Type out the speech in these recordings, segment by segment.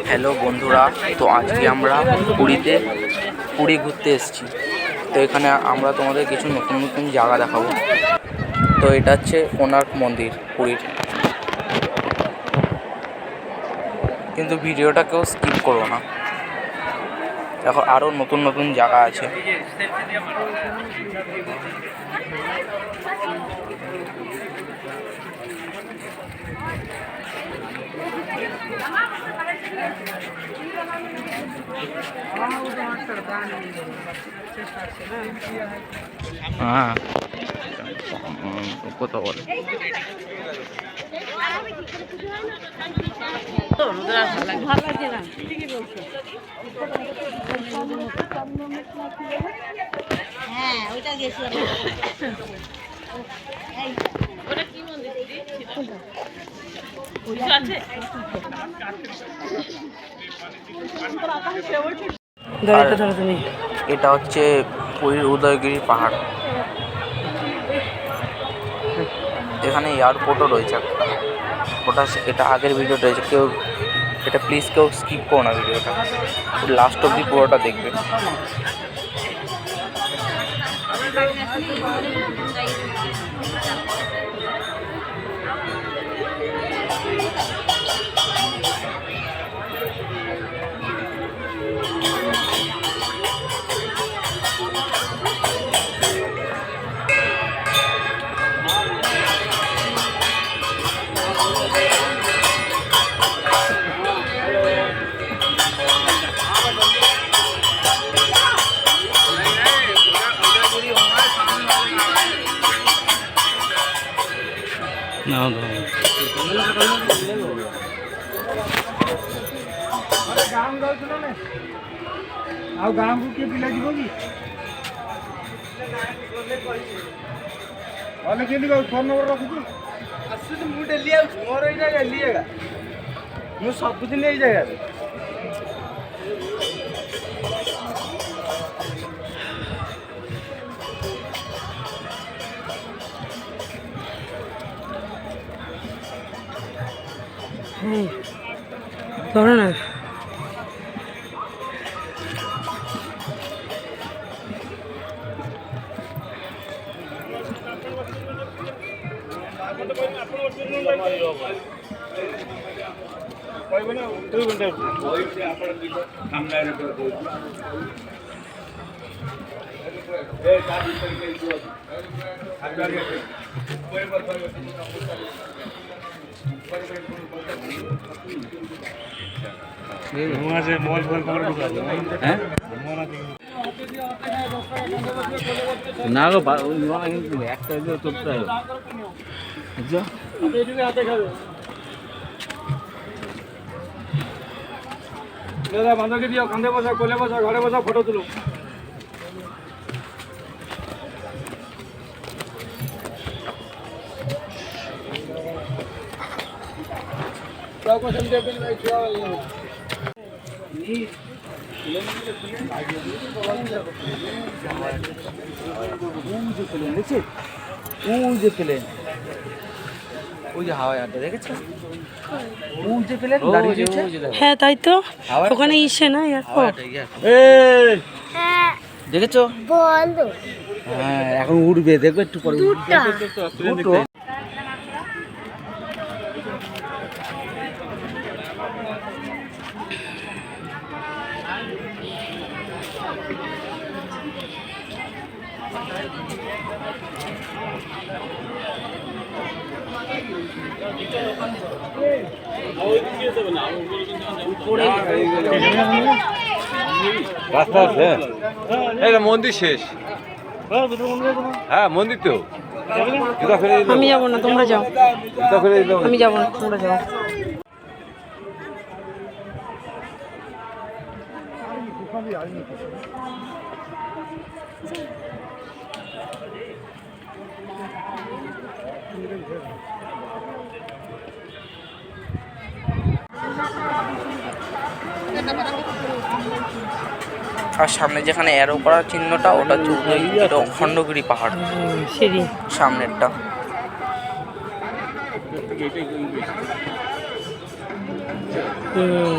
Hello বন্ধুরা, তো আজকে আমরা পুরী ঘুরতে এসেছি। তো এখানে আমরা তোমাদের কিছু নতুন নতুন জায়গা দেখাবো। তো এটা হচ্ছে কোণার্ক মন্দির পুরীর, কিন্তু ভিডিওটা কেউ স্কিপ করো না, দেখো আরও নতুন নতুন জায়গা আছে। হ্যাঁ, কথা বলে হ্যাঁ ওইটা গেছিলাম। এটা হচ্ছে পুরীর উদয়গিরি পাহাড়। এখানে এয়ারপোর্টও রয়েছে একটা, এটা আগের ভিডিও রয়েছে, কেউ এটা প্লিজ কেউ স্কিপ করো না, ভিডিওটা লাস্ট অবধি পুরোটা দেখবে। ଆଉ ଗାଁକୁ କିଏ ପିଲା ଯିବ କି? ଗଲେ କେମିତି କହିବୁ? ଫୋନ୍ ନମ୍ବର ରଖୁଛୁ? ଆସୁଛି, ମୁଁ ଡେଲି ଆସୁଛି, ମୋର ଏଇଟା ଡେଲି ଜାଗା, ମୁଁ ସବୁଦିନ ଏଇ ଜାଗାରେ। ধরো না না গো কিন্তু একটা চলতে হবে। দাদা বান্ধবকে দিও, কাঁধে বসা, কোলে বসা, ঘরে বসা, ফটো তুলো। হ্যাঁ তাই তো, ওখানে ইসে না এয়ারপোর্ট দেখেছো? বলো হ্যাঁ, এখন উঠবে, দেখবে একটু পরে দুটো। রাস্তা আছে, এটা মন্দির শেষ। হ্যাঁ মন্দির তো। আমি যাবো না, তোমরা যাও। আমি যাবো না, তোমরা যাও। আর সামনে যেখানে অ্যারো করার চিহ্নটা, ওটা হচ্ছে খণ্ডগিরি পাহাড়, সিঁড়ি সামনেরটা। হুম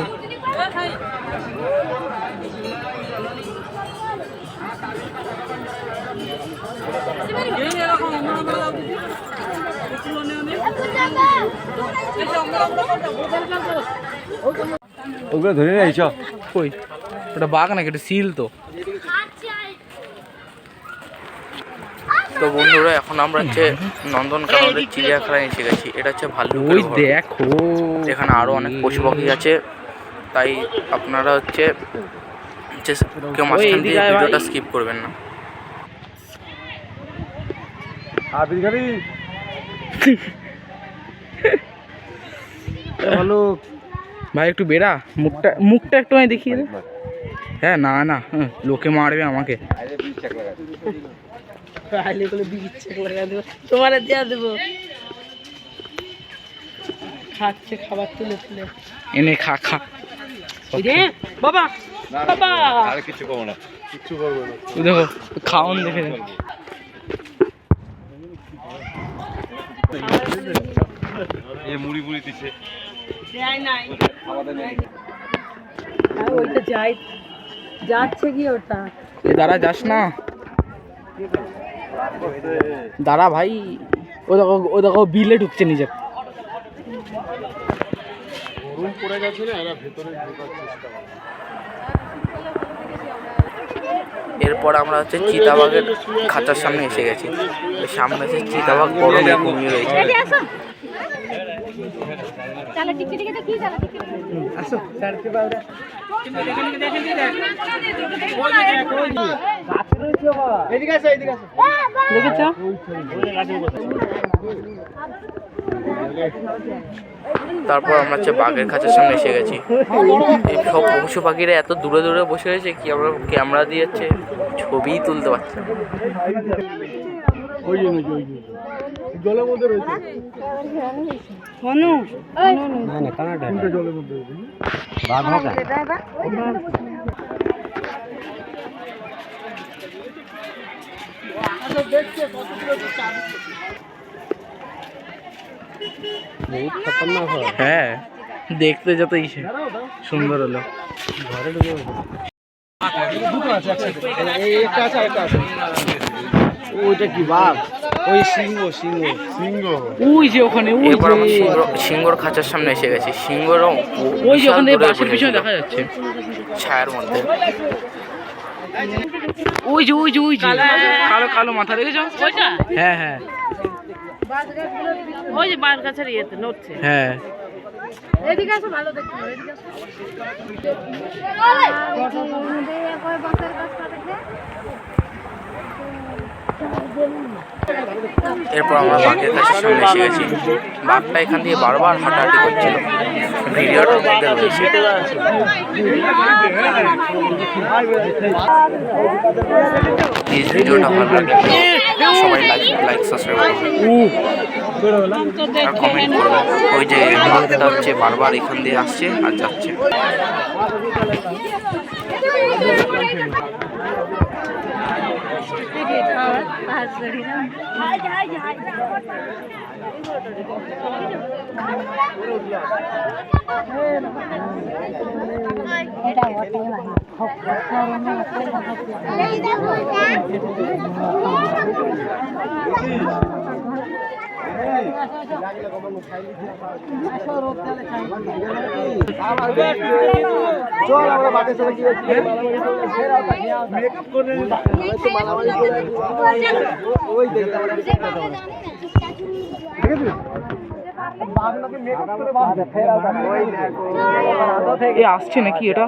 ওগুলো ধরে নিয়ে আইছ কই ওটা বাঘ নাকি, এটা সিল তো। তো বন্ধুরা এখন আমরা হচ্ছে নন্দনকাননের চিড়িয়াখানায় এসে গেছি। এটা হচ্ছে ভাল্লুকের ঘর। দেখো এখানে আরো অনেক পশু পাখি আছে, তাই আপনারা হচ্ছে কেউ মাঝখান দিয়ে ভিডিওটা স্কিপ করবেন না। ভাই একটু বেড়া, মুখটা একটু আমি দেখিয়ে দে। হ্যাঁ না না, লোকে মারবে আমাকে। তোমার দেওয়া দেবো। খাচ্ছে খাবার তুলে তুলে। এনে খা খা বাবা বাবা আর কিছু করবো না, কিছু করবো না। দেখো খাওন দেখে এই মুড়ি মুড়ি দিচ্ছে ওইটা যাই যাচ্ছে কি ওটা? দাঁড়া, যাস না দাঁড়া ভাই। ও দেখো বিলে ঢুকছে নিজে। এরপর আমরা হচ্ছে চিতাবাঘের খাঁচার সামনে এসে গেছি। সামনে হচ্ছে চিতাবাঘ গরমে ঘুমিয়ে রয়েছে। তারপর আমরা হচ্ছে বাঘের খাঁচার সামনে এসে গেছি। এই সব পশু পাখিরা এত দূরে দূরে বসে রয়েছে কি আমরা ক্যামেরা দিয়ে হচ্ছে ছবিই তুলতে পারছি না। হ্যাঁ, দেখতে যতই সুন্দর হলো। ওইটা কি বাঘ? ওই সিংহ সিংহ সিংহ। ওই যে ওখানে, এরপর আমরা সিংহর খাঁচার সামনে এসে গেছি। সিংহরও ওই যে ওখানে বাসের পিছনে দেখা যাচ্ছে ছায়ার মধ্যে। ওই যে কালো কালো মাথা দেখেছো? হ্যাঁ হ্যাঁ ওই যে বার গাছের ইয়েতে নড়ছে। হ্যাঁ। এদিকে আসো, ভালো দেখতে হবে। এদিকে আসো। এরপর আমরা বাঘের কাছে সামনে এসে গেছি। বাঘটা এখান দিয়ে বারবার হাঁটাহাঁটি করছিল। ভিডিওটা দেখতে রয়েছে। প্লিজ ভিডিওটা ভালো লাগলে সবাই লাইক সাবস্ক্রাইব করুন আর কমেন্ট করুন। ওই যে বাঘটা হচ্ছে বারবার এখান দিয়ে আসছে আর যাচ্ছে। চল আমরা বাটে চলে গিয়ে মেকআপ করে ওই দেখতে এ আসছে নাকি এটা?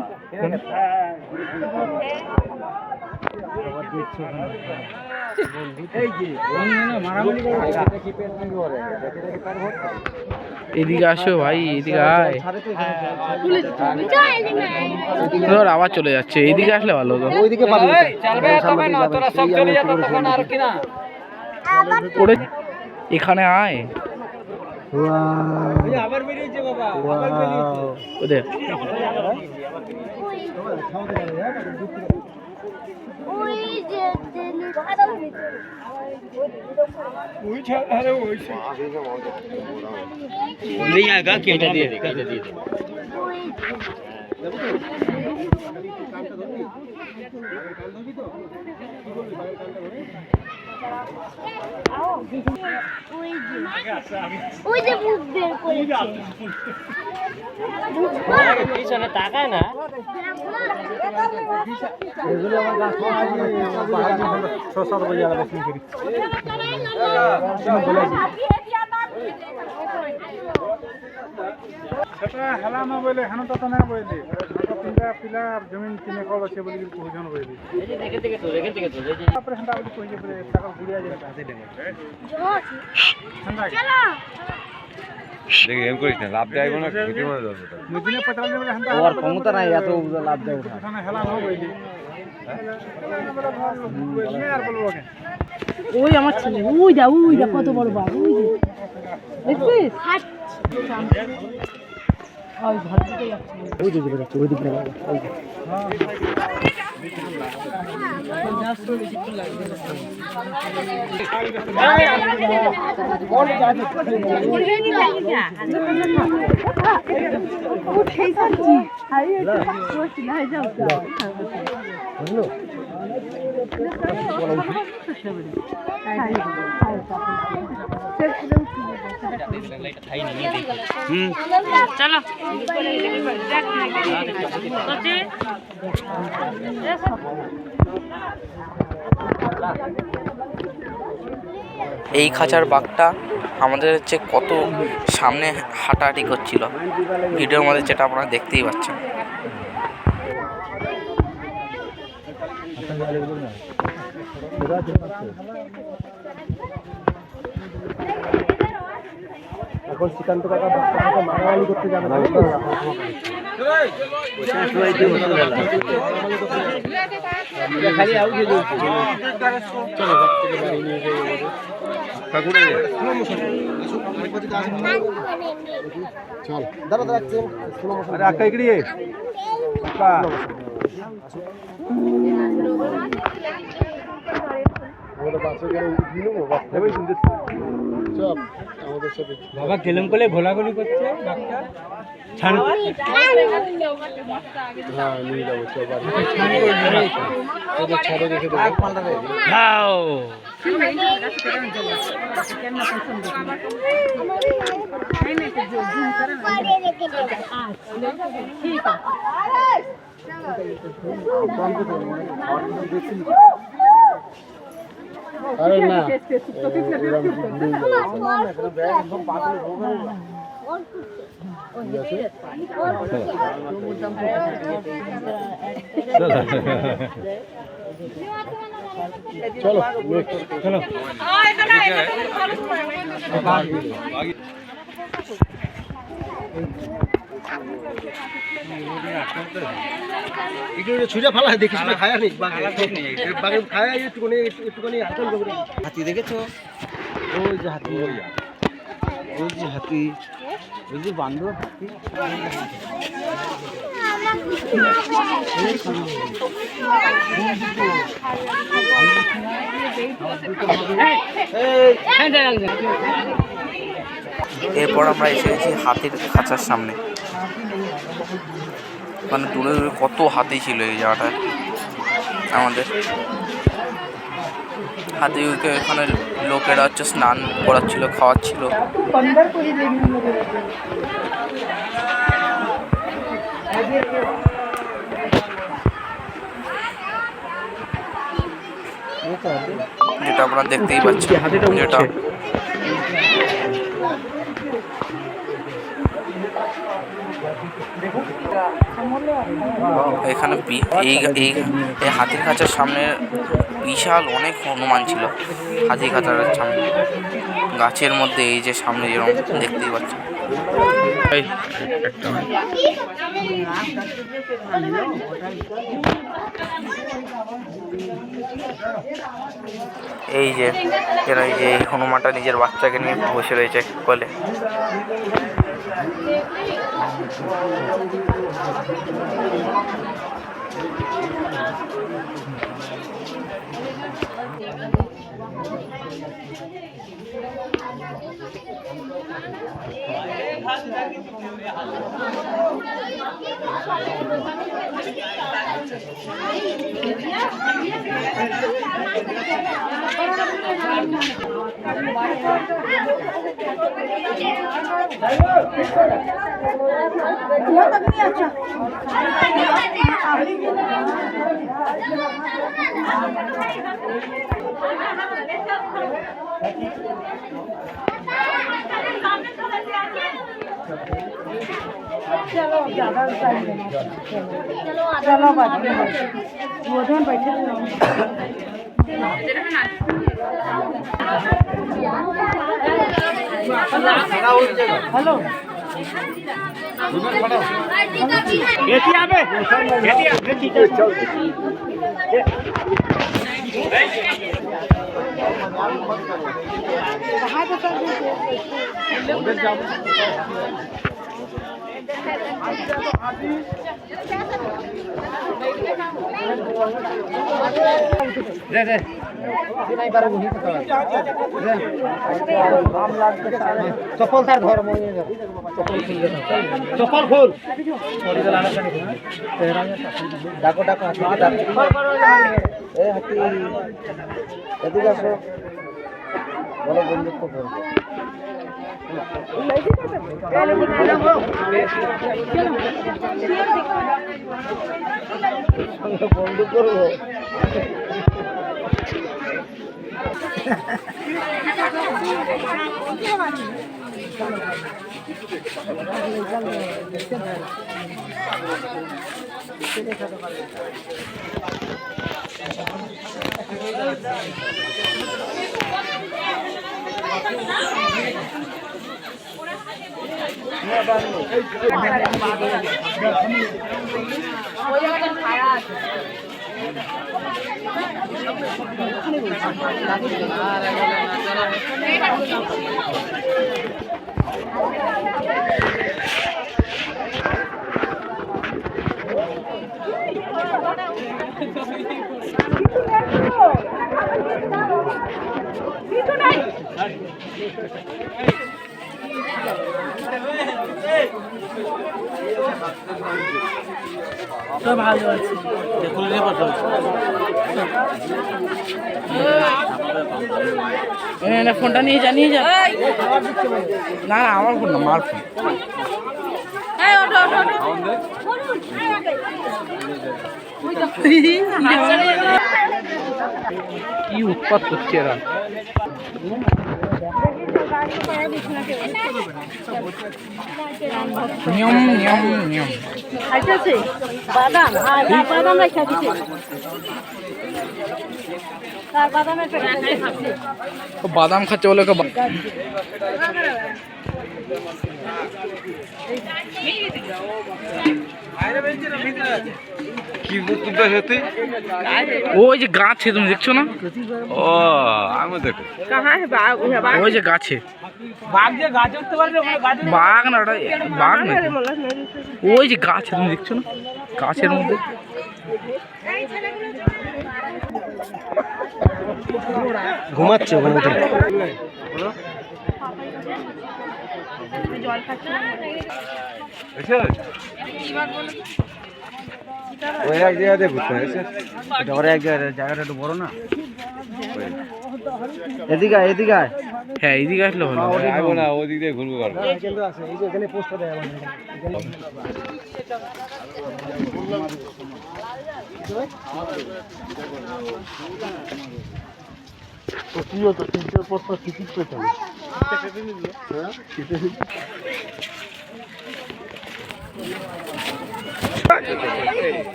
এদিকে আসো ভাই, এদিকে আয়। ধর আবার চলে যাচ্ছে, এদিকে আসলে ভালো হতো। ওইদিকে পাবি এখানে আয়। আবার বেরিয়েছে বাবা। ওদের नहीं आएगा क्या दिए ওই যে মুখ বের করেছে পিছনে তাকায় না এগুলো আমার গাছ সেটা হেলা না বলে হেন তো না বইলি তিনটা পিলা জমিন কিনে কল আছে বলি কোজন বইলি তারপরে হেনটা বলি কইছে বলে টাকা ঘুরিয়া যায় হাতে দেবে হেনটা দেখি এম করিস না লাভ দেয় না কিছু মনে যাবে মুদিনে পটাল বলে হেনটা ওর ক্ষমতা নাই এত লাভ দেয় ওখানে হেলা না বইলি আর বলবো কেন ওই আমার ছেলে ওই দা কত বড় বাঘ ওই যে দেখছিস ওই ঘর থেকে যাচ্ছে ওই দিকে যাচ্ছে ওই দিকে ওই চলো এই খাঁচার বাঘটা আমাদের হচ্ছে কত সামনে হাঁটাহাঁটি করছিল ভিডিওর মধ্যে, যেটা আপনারা দেখতেই পাচ্ছেন। এখন শ্রীকান্ত কাকা মারামারি করতে যাবে না খালি আউ দিয়ে চলো চল দাঁড়া দাঁড়া আরে আক্কা ইকড়ি আক্কা আমাদের বাসে গেলে উঠিয়ে নেবো ভাই শুনতে সব আমাদের সাথে বাবা গেলাম কোলে ঘোলাঘুলি করছে বাচ্চা ছান হ্যাঁ নিয়ে যাবো সবার ওদের ছাড়ে রেখে দেবো খাও আরে না চলো চলো একটু ছুঁজা ফালা দেখিস না খায়া নেই বাঘে খায়া একটুখানি হাতি দেখেছো ওই যে হাতি ওই যে হাতি ওই যে বান্দর হাতি এরপর আমরা এসে গেছি হাতির খাঁচার সামনে। মানে দূরে দূরে কত হাতি ছিল এই জায়গাটায়। আমাদের হাতিকে এখানে লোকেরা হচ্ছে স্নান করাচ্ছিল, খাওয়াচ্ছিল। যেটা আপনারা দেখতেই পাচ্ছেন, যেটা এখানে এই হাতির খাঁচার সামনে বিশাল অনেক হনুমান ছিল। হাতির খাঁচার সামনে গাছের মধ্যে এই যে সামনে যেরকম দেখতেই পাচ্ছেন। এই যে এই হনুমানটা নিজের বাচ্চাকে নিয়ে বসে রয়েছে কোলে। चलो बात वो तो बैठे हेलो चप्पल तार घर चप्पल खोल डाको डाको हाथी এদিকে আসো বলো বন্ধুত্ব করবো বন্ধু করবো सब ভালো আছে না ফোনটা নিয়ে যা নিয়ে যা না না আমার ফোন না মার ফোন কি উৎপাত করছে এরা নিয়ম নিয়ম নিয়ম খাইতেছে বাদাম হ্যাঁ বাদাম রাখা দিছে তার বাদামের প্যাকেট খাচ্ছে বাদাম খাচ্ছে বলে কি বুঝতে সত্যি ওই যে গাছে তুমি দেখছো না ও আমি দেখো ওই যে গাছে বাঘ যে গাছে উঠতে পারবে বাঘ না ওটা বাঘ না ওই যে গাছে তুমি দেখছো না গাছের মধ্যে ঘুমাচ্ছে ওখানে উঠে ওই এক জায়গাতে ঘুরতে হয়েছে এটা ওর এক জায়গাটা একটু বড় না এদিকে এদিকে হ্যাঁ এইদিকে আসলে ভালো আসবো না ওদিক দিয়ে ঘুরবো পারবো কিন্তু আছে এই যে এখানে পোস্ট দেয় তো কি হতো তিনটের পোস্ট টিকিট পেতাম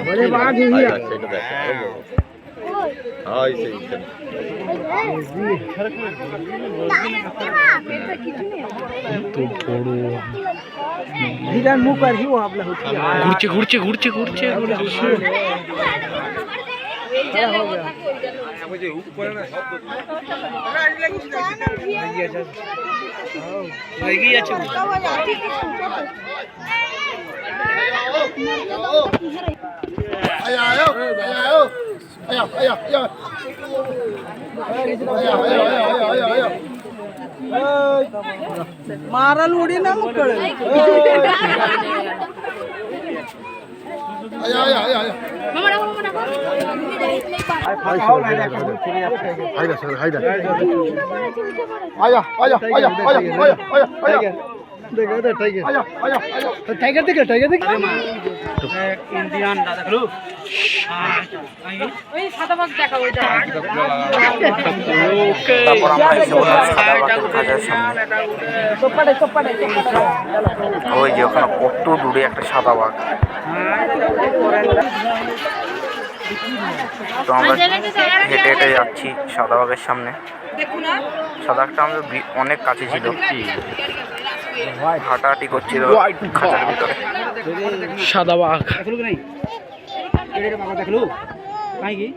बड़े बाघ ही मुंह पर ही वो आपला ঘুরছে ঘুরছে ঘুরছে ঘুরছে मारल उडी ना मग कळेल टाइगर देखे इंडियन दादा खेलू ওই সাদা বাঘ দেখা ওইটা তারপর আমরা এসে বললাম সাদা বাঘের খাঁচার সামনে। ওই যে ওখানে কত দূরে একটা সাদা বাঘ। তো আমরা হেঁটে হেঁটে যাচ্ছি সাদা বাঘের সামনে। সাদা বাঘটা আমাদের অনেক কাছে ছিল, হাঁটাহাঁটি করছিল খাঁচার ভিতরে। সাদা বাঘ দেখলু নাই এড়ে বাবা দেখলু কাই কি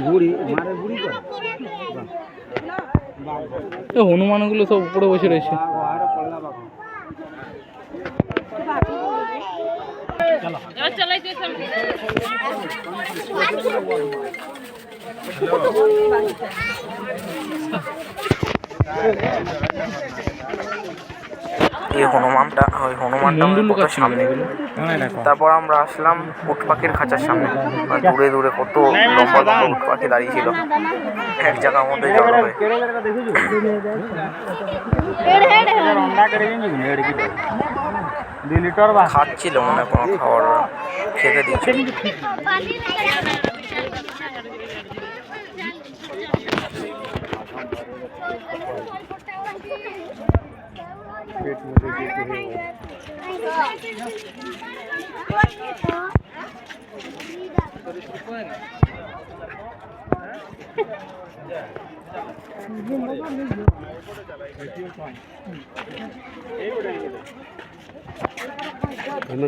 বুড়ি মারে বুড়ি করে হনুমানগুলো সব উপরে বসে রয়েছে। আর পল্লা বাবা এবার চালাইতে সামনে এই হনুমানটা আমাদের কত সামনে। তারপর আমরা আসলাম উট পাখির খাঁচার সামনে। দূরে দূরে কত লম্বা লম্বা উট পাখি দাঁড়িয়ে ছিল এক জায়গার মধ্যে জড়ো হয়ে। খাচ্ছিল মনে হয় কোনো খাবার, ওরা খেতে দিয়েছিল।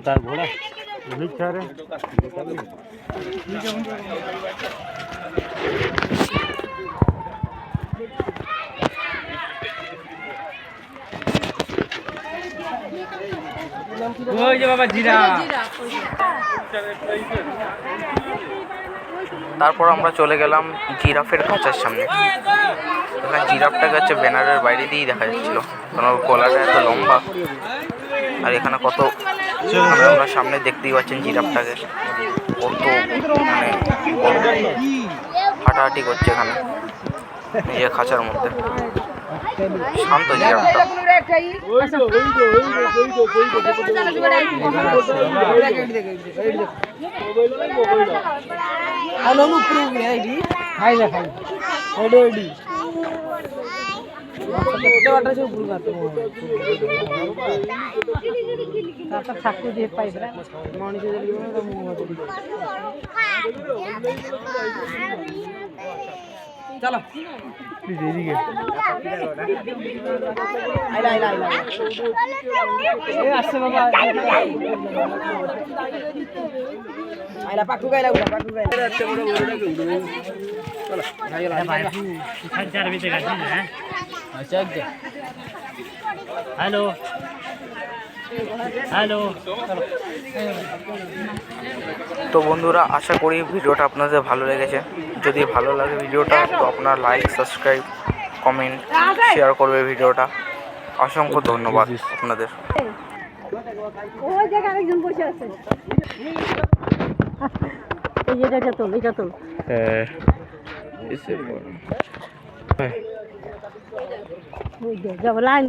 তার ঘোড়া রে ওই যে বাবা জিরা। তারপর আমরা চলে গেলাম জিরাফের খাঁচার সামনে। এখানে জিরাফটাকে হচ্ছে ব্যানারের বাইরে দিয়েই দেখা যাচ্ছিল, কারণ ওর গলাটা এত লম্বা। আর এখানে কত আমরা সামনে দেখতেই পাচ্ছেন জিরাফটাকে কত মানে হাঁটাহাঁটি করছে এখানে নিজের খাঁচার মধ্যে। শান্ত জিরাফটা। চলো আসছে বাবা আইলা পাকু গাইলা উড়া পাকু গাইলা এত বড় বড়টাকে উড়ে চলো ভাই খাঁচার ভিতরে গাছি হ্যাঁ আচ্ছা হ্যালো হ্যালো। তো বন্ধুরা, আশা করি ভিডিওটা আপনাদের ভালো লেগেছে। যদি ভালো লাগে ভিডিওটা তো আপনারা লাইক, সাবস্ক্রাইব, কমেন্ট, শেয়ার করবে ভিডিওটা। অসংখ্য ধন্যবাদ আপনাদের। ওই জায়গায় আরেকজন বসে আছে। এই এটা তো হ্যাঁ এসে ওই যে যাব লাইন